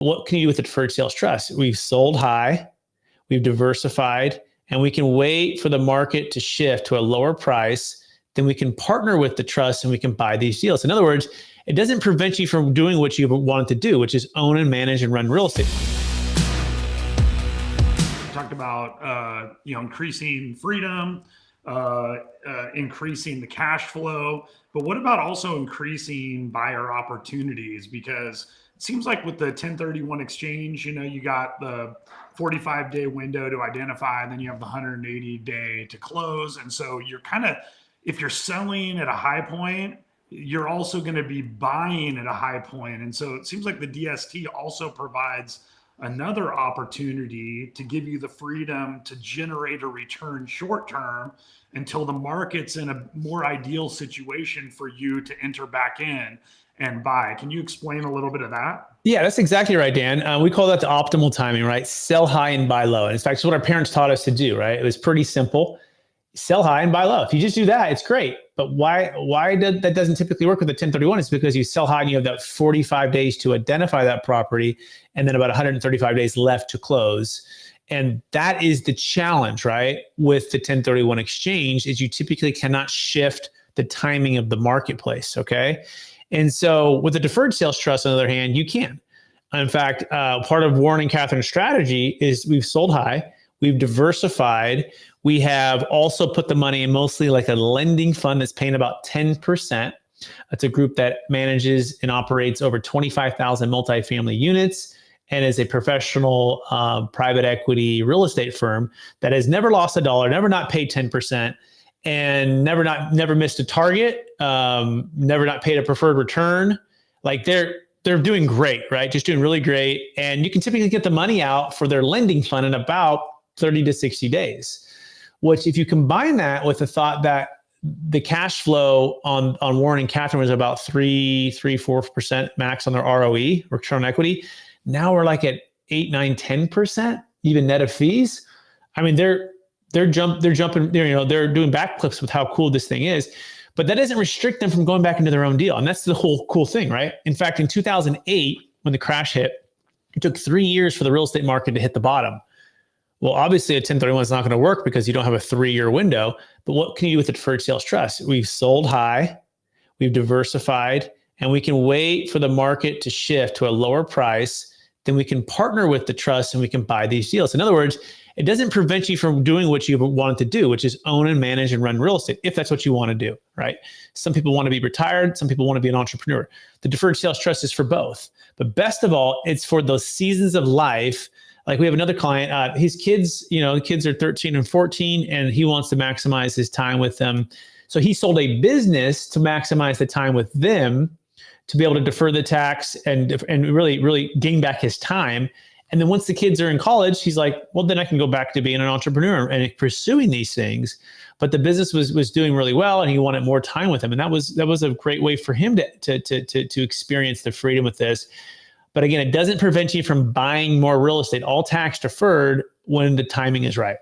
What can you do with the deferred sales trust? We've sold high, we've diversified, and we can wait for the market to shift to a lower price. Then we can partner with the trust and we can buy these deals. In other words, it doesn't prevent you from doing what you wanted to do, which is own and manage and run real estate. We talked about increasing freedom, increasing the cash flow, but what about also increasing buyer opportunities? Because it seems like with the 1031 exchange, you got the 45-day window to identify, and then you have the 180-day to close. And so you're if you're selling at a high point, you're also going to be buying at a high point. And so it seems like the DST also provides another opportunity to give you the freedom to generate a return short term until the market's in a more ideal situation for you to enter back in and buy. Can you explain a little bit of that? Yeah, that's exactly right, Dan. We call that the optimal timing, right? Sell high and buy low. And in fact, it's what our parents taught us to do, right? It was pretty simple. Sell high and buy low. If you just do that, it's great. But why that doesn't typically work with the 1031 is because you sell high and you have that 45 days to identify that property and then about 135 days left to close. And that is the challenge, right? With the 1031 exchange is you typically cannot shift the timing of the marketplace, okay? And so with the deferred sales trust, on the other hand, you can. In fact, part of Warren and Catherine's strategy is we've sold high, we've diversified. We have also put the money in mostly like a lending fund that's paying about 10%. It's a group that manages and operates over 25,000 multifamily units and is a professional private equity real estate firm that has never lost a dollar, never not paid 10%, and never missed a target, never not paid a preferred return. Like they're doing great, right? Just doing really great. And you can typically get the money out for their lending fund in about 30 to 60 days. Which, if you combine that with the thought that the cash flow on Warren and Catherine was about 4% max on their ROE, return on equity. Now we're like at 8, 9, 10%, even net of fees. I mean, they're jumping, they're doing backflips with how cool this thing is. But that doesn't restrict them from going back into their own deal. And that's the whole cool thing, right? In fact, in 2008, when the crash hit, it took 3 years for the real estate market to hit the bottom. Well, obviously a 1031 is not going to work because you don't have a 3-year window, but what can you do with the deferred sales trust? We've sold high, we've diversified, and we can wait for the market to shift to a lower price. Then we can partner with the trust and we can buy these deals. In other words, it doesn't prevent you from doing what you wanted to do, which is own and manage and run real estate, if that's what you want to do, right? Some people want to be retired. Some people want to be an entrepreneur. The deferred sales trust is for both. But best of all, it's for those seasons of life. Like we have another client, his kids, the kids are 13 and 14, and he wants to maximize his time with them. So he sold a business to maximize the time with them, to be able to defer the tax and really gain back his time. And then once the kids are in college, he's like, well, then I can go back to being an entrepreneur and pursuing these things. But the business was doing really well, and he wanted more time with him. And that was a great way for him to experience the freedom with this. But again, it doesn't prevent you from buying more real estate, all tax deferred, when the timing is right.